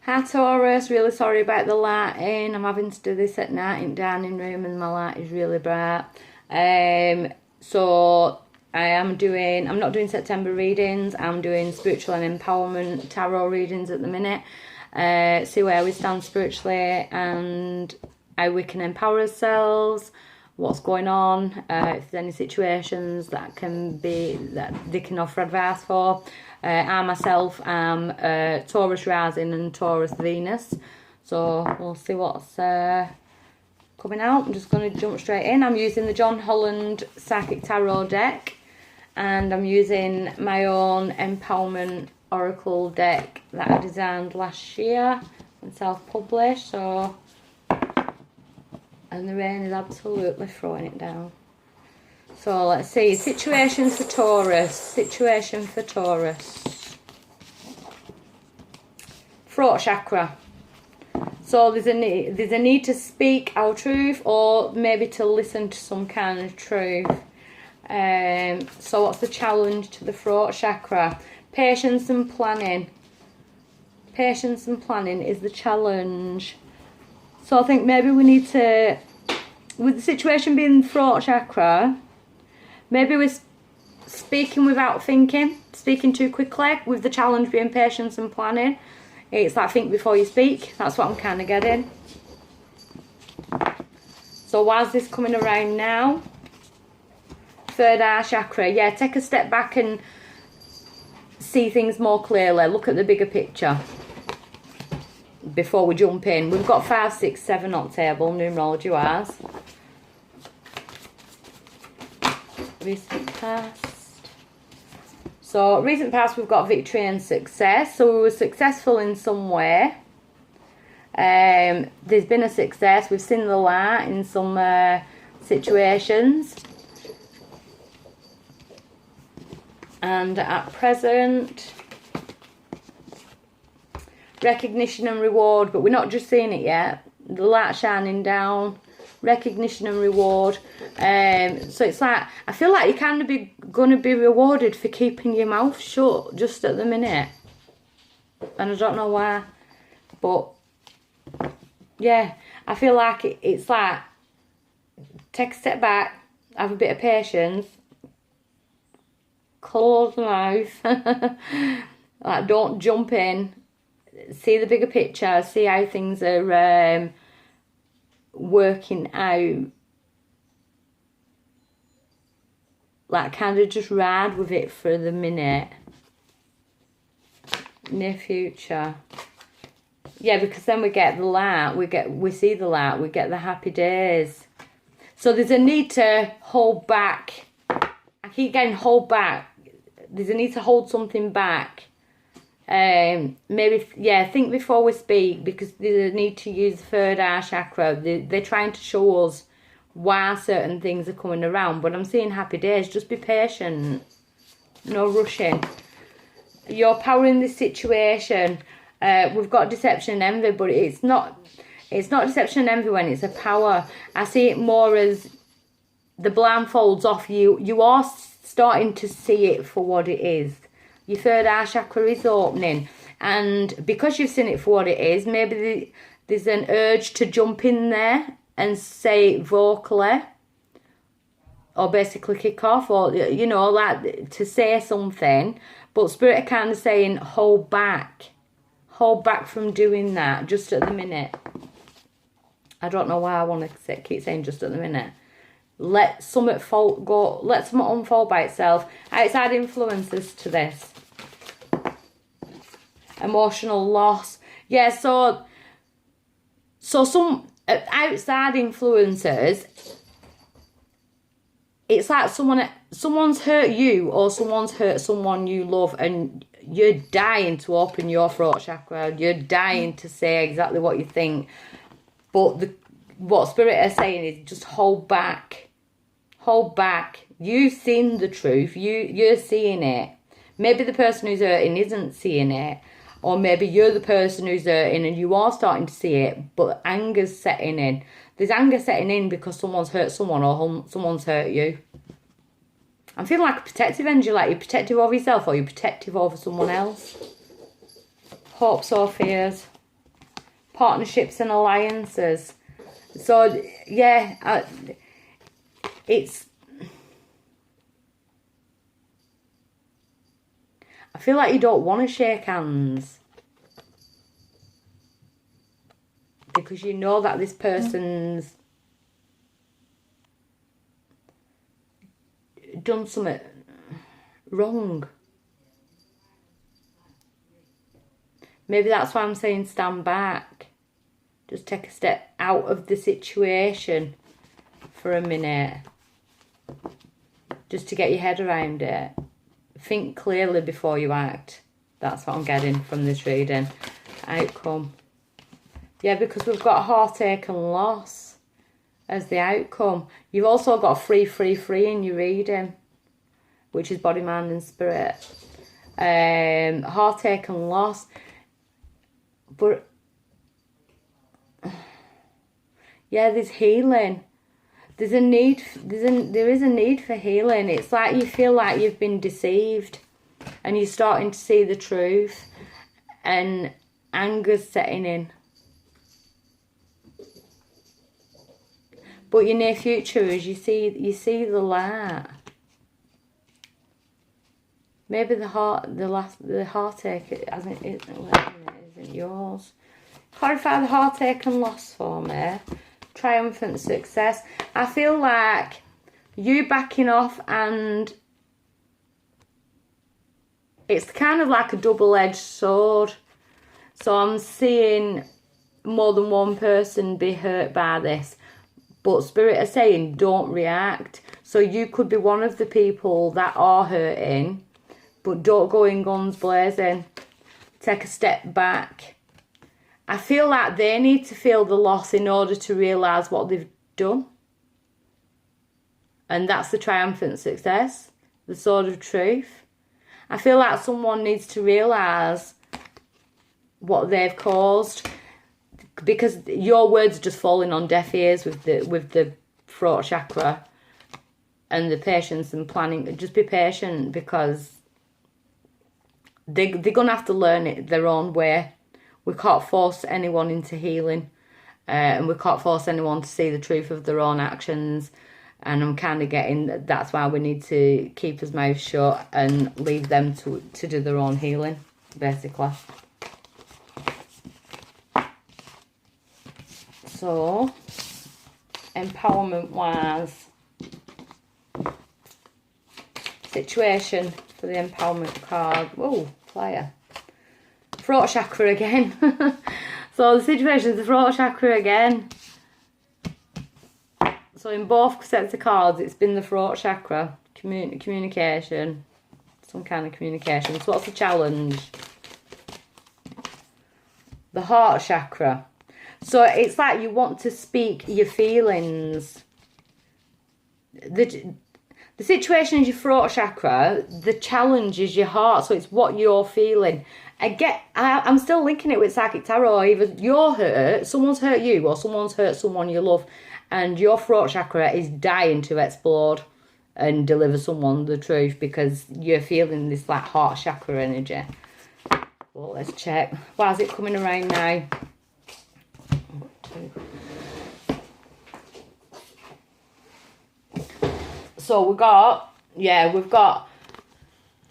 Hi Taurus, really sorry about the lighting. I'm having to do this at night in dining room and my light is really bright. So I'm not doing September readings, I'm doing spiritual and empowerment tarot readings at the minute. See where we stand spiritually and how we can empower ourselves, what's going on, if there's any situations that they can offer advice for. I myself am Taurus rising and Taurus Venus, so we'll see what's coming out. I'm just going to jump straight in. I'm using the John Holland Psychic Tarot deck, and I'm using my own Empowerment Oracle deck that I designed last year and self-published. So, and the rain is absolutely throwing it down. So let's see, situation for Taurus, throat chakra. So there's a need to speak our truth, or maybe to listen to some kind of truth. So what's the challenge to the throat chakra? Patience and planning. Patience and planning is the challenge. So I think maybe we need to, with the situation being throat chakra, maybe we're speaking without thinking, speaking too quickly, with the challenge being patience and planning. It's like think before you speak. That's what I'm kind of getting. So why is this coming around now? Third eye chakra. Yeah, take a step back and see things more clearly. Look at the bigger picture before we jump in. We've got 5, 6, 7 on table, numerology wise. Recent past. So recent past, we've got victory and success. So we were successful in some way. There's been a success. We've seen the light in some situations. And at present, recognition and reward, but we're not just seeing it yet. The light shining down, recognition and reward. So it's like, I feel like you're kind of going to be rewarded for keeping your mouth shut just at the minute. And I don't know why, but yeah, I feel like it's like, take a step back, have a bit of patience, close the mouth, like don't jump in, see the bigger picture, see how things are working out. Like kind of just ride with it for the minute. Near future. Yeah, because then we get the light, we see the light, we get the happy days. So there's a need to hold back. I keep getting hold back. There's a need to hold something back. Maybe, yeah, think before we speak, because there's a need to use the third eye chakra. They're trying to show us why certain things are coming around, but I'm seeing happy days. Just be patient, no rushing. You're powering this situation. We've got deception and envy, but it's not deception and envy when it's a power. I see it more as the blindfolds off you. You are starting to see it for what it is. Your third eye chakra is opening, and because you've seen it for what it is, maybe there's an urge to jump in there and say it vocally, or basically kick off, or you know, like to say something, but spirit are kind of saying hold back from doing that just at the minute. I don't know why I want to keep saying just at the minute. Let something go, let something unfold by itself. Outside influences to this. Emotional loss. Yeah, so some outside influences, it's like someone's hurt you, or someone's hurt someone you love, and you're dying to open your throat chakra. You're dying to say exactly what you think. But what spirit are saying is just hold back. Hold back. You've seen the truth. You're seeing it. Maybe the person who's hurting isn't seeing it. Or maybe you're the person who's hurting and you are starting to see it, but anger's setting in. There's anger setting in because someone's hurt someone, or someone's hurt you. I'm feeling like a protective energy, like you're protective over yourself or you're protective over someone else. Hopes or fears. partnerships and alliances. So, yeah, it's... I feel like you don't want to shake hands. Because you know that this person's done something wrong. Maybe that's why I'm saying stand back. Just take a step out of the situation for a minute. Just to get your head around it. Think clearly before you act. That's what I'm getting from this reading. Outcome. Yeah, because we've got heartache and loss as the outcome. You've also got free in your reading, which is body, mind and spirit. Heartache and loss. But yeah, there's healing. There is a need for healing. It's like you feel like you've been deceived and you're starting to see the truth and anger's setting in. But your near future is you see the light. Maybe the heartache isn't yours. Clarify the heartache and loss for me. Triumphant success. I feel like you backing off, and it's kind of like a double-edged sword. So I'm seeing more than one person be hurt by this. But Spirit are saying don't react. So you could be one of the people that are hurting, but don't go in guns blazing. Take a step back. I feel like they need to feel the loss in order to realise what they've done. And that's the triumphant success. The sword of truth. I feel like someone needs to realise what they've caused. Because your words are just falling on deaf ears with the throat chakra. And the patience and planning. Just be patient, because they're going to have to learn it their own way. We can't force anyone into healing. And we can't force anyone to see the truth of their own actions. And I'm kind of getting that's why we need to keep his mouth shut and leave them to do their own healing, basically. So, empowerment-wise, situation for the empowerment card. Oh, player. Throat chakra again. So the situation is the throat chakra again. So in both sets of cards, it's been the throat chakra. Communication. Some kind of communication. So what's the challenge? The heart chakra. So it's like you want to speak your feelings. The situation is your throat chakra. The challenge is your heart. So it's what you're feeling. I'm still linking it with Psychic Tarot. Either you're hurt, someone's hurt you, or someone's hurt someone you love. And your throat chakra is dying to explode and deliver someone the truth, because you're feeling this like heart chakra energy. Well, let's check. Why is it coming around now? So we've got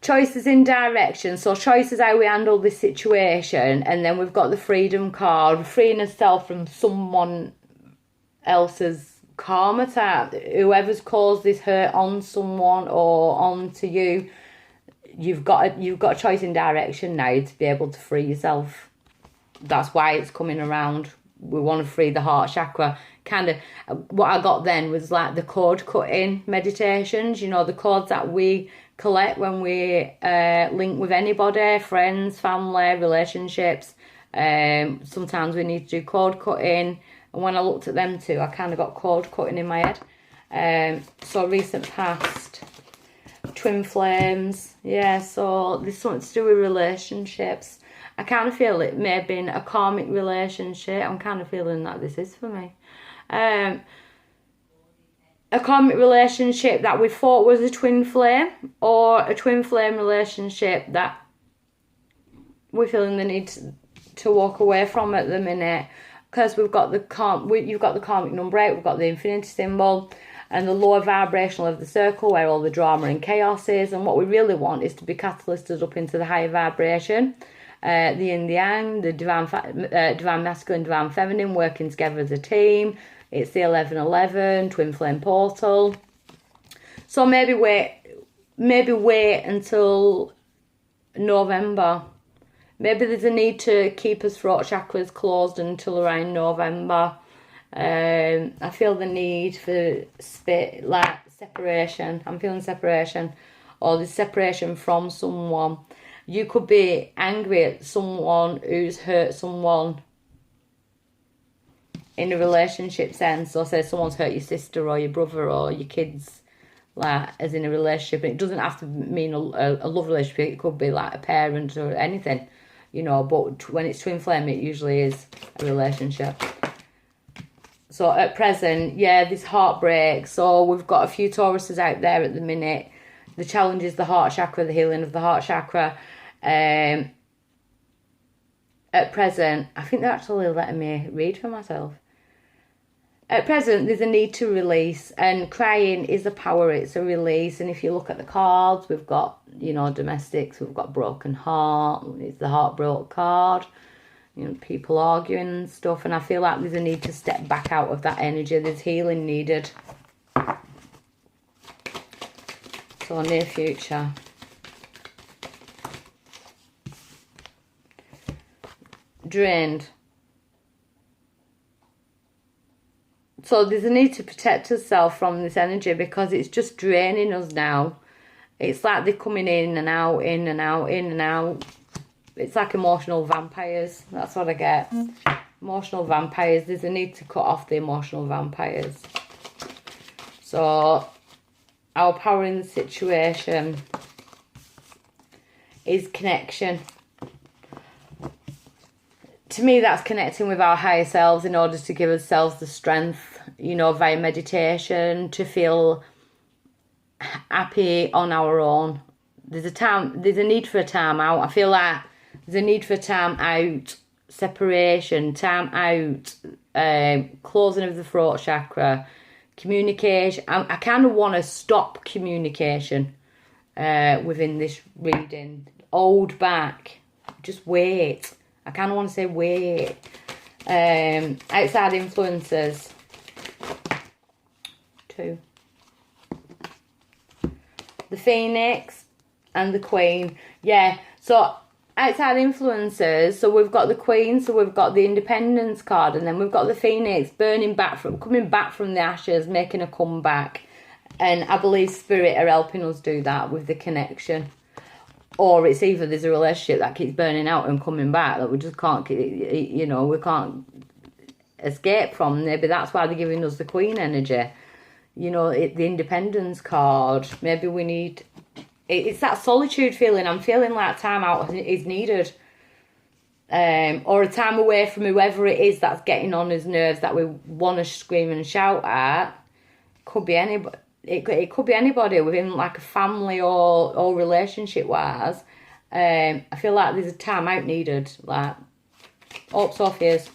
choices in direction. So choices how we handle this situation. And then we've got the freedom card. Freeing yourself from someone else's karma type. Whoever's caused this hurt on someone or onto you. You've got a choice in direction now to be able to free yourself. That's why it's coming around. We want to free the heart chakra. Kind of what I got then was like the code cutting meditations. You know, the codes that we collect when we link with anybody, friends, family, relationships. Sometimes we need to do code cutting. And when I looked at them too, I kind of got code cutting in my head. So recent past, twin flames. Yeah, so there's something to do with relationships. I kind of feel it may have been a karmic relationship. I'm kind of feeling that this is for me. A karmic relationship that we thought was a twin flame, or a twin flame relationship that we're feeling the need to walk away from at the minute, because we've got you've got the karmic number 8, we've got the infinity symbol, and the lower vibrational of the circle where all the drama and chaos is. And what we really want is to be catalysted up into the higher vibration, the yin, the yang, the divine masculine, divine feminine working together as a team. It's the 1111 twin flame portal. So maybe wait until November. Maybe there's a need to keep his throat chakras closed until around November. I feel the need for separation. I'm feeling separation, or the separation from someone. You could be angry at someone who's hurt someone in a relationship sense, or say someone's hurt your sister or your brother or your kids, like, as in a relationship. And it doesn't have to mean a love relationship. It could be like a parent or anything, you know. But when it's twin flame, it usually is a relationship. So at present, yeah, this heartbreak. So we've got a few Tauruses out there at the minute. The challenge is the heart chakra, the healing of the heart chakra. At present, I think they're actually letting me read for myself. At present, there's a need to release, and crying is a power, it's a release. And if you look at the cards, we've got, you know, domestics, we've got broken heart, it's the heartbroken card. You know, people arguing and stuff, and I feel like there's a need to step back out of that energy. There's healing needed. So near future. Drained. So there's a need to protect yourself from this energy, because it's just draining us now. It's like they're coming in and out, in and out, in and out. It's like emotional vampires. That's what I get. Emotional vampires. There's a need to cut off the emotional vampires. So our power in the situation is connection. To me, that's connecting with our higher selves in order to give ourselves the strength, you know, via meditation, to feel happy on our own. There's a need for a time out. I feel like there's a need for time out, separation, time out, closing of the throat chakra, communication. I kind of want to stop communication within this reading. Hold back. Just wait. I kind of want to say wait. Outside influences. 2. The Phoenix and the Queen. Yeah, so outside influences, so we've got the Queen, so we've got the Independence card, and then we've got the Phoenix coming back from the ashes, making a comeback. And I believe Spirit are helping us do that with the connection. Or it's either there's a relationship that keeps burning out and coming back that we just can't, you know, we can't escape from. Maybe that's why they're giving us the Queen energy. You know, the Independence card. Maybe we need... It's that solitude feeling. I'm feeling like time out is needed. Or a time away from whoever it is that's getting on his nerves that we want to scream and shout at. Could be anybody. It could be anybody within like a family or relationship wise. I feel like there's a time out needed. Like, hopes or fears.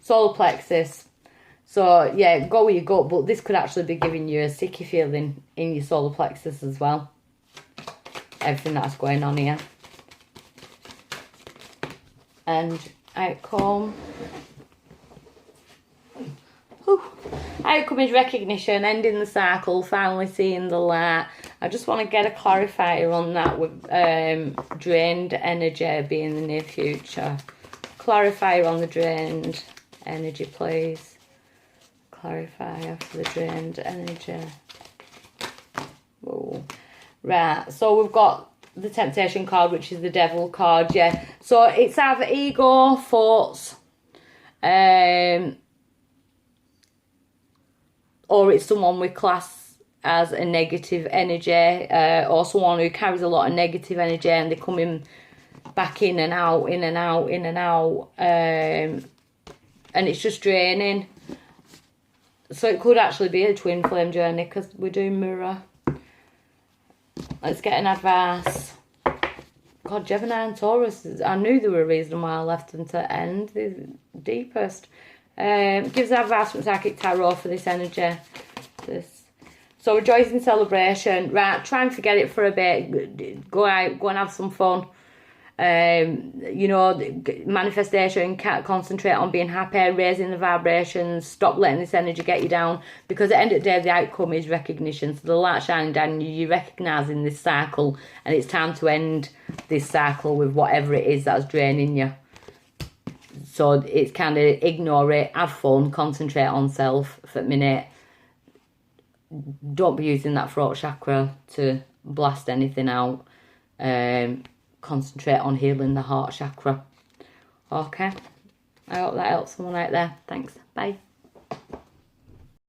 Solar plexus. So yeah, go where you go, but this could actually be giving you a sticky feeling in your solar plexus as well. Everything that's going on here. And outcome. Outcome is recognition, ending the cycle, finally seeing the light. I just want to get a clarifier on that with drained energy being the near future. Clarifier on the drained energy, please. Clarifier for the drained energy. Whoa. Right, so we've got the temptation card, which is the devil card, yeah. So it's either ego, thoughts, or it's someone we class as a negative energy, or someone who carries a lot of negative energy and they're coming back in and out, in and out, in and out, and it's just draining. So it could actually be a twin flame journey because we're doing mirror. Let's get an advice. God, Gemini and Taurus, I knew there were a reason why I left them to end. The deepest. Gives advice from Psychic Tarot for this energy. So rejoice in celebration. Right, try and forget it for a bit. Go out, go and have some fun. You know, manifestation, can't concentrate on being happy, raising the vibrations, stop letting this energy get you down, because at the end of the day the outcome is recognition. So the light shining down, you're recognising this cycle, and it's time to end this cycle with whatever it is that's draining you. So it's kind of ignore it, have fun, concentrate on self for a minute. Don't be using that throat chakra to blast anything out. Concentrate on healing the heart chakra. Okay, I hope that helps someone out there. Thanks. Bye.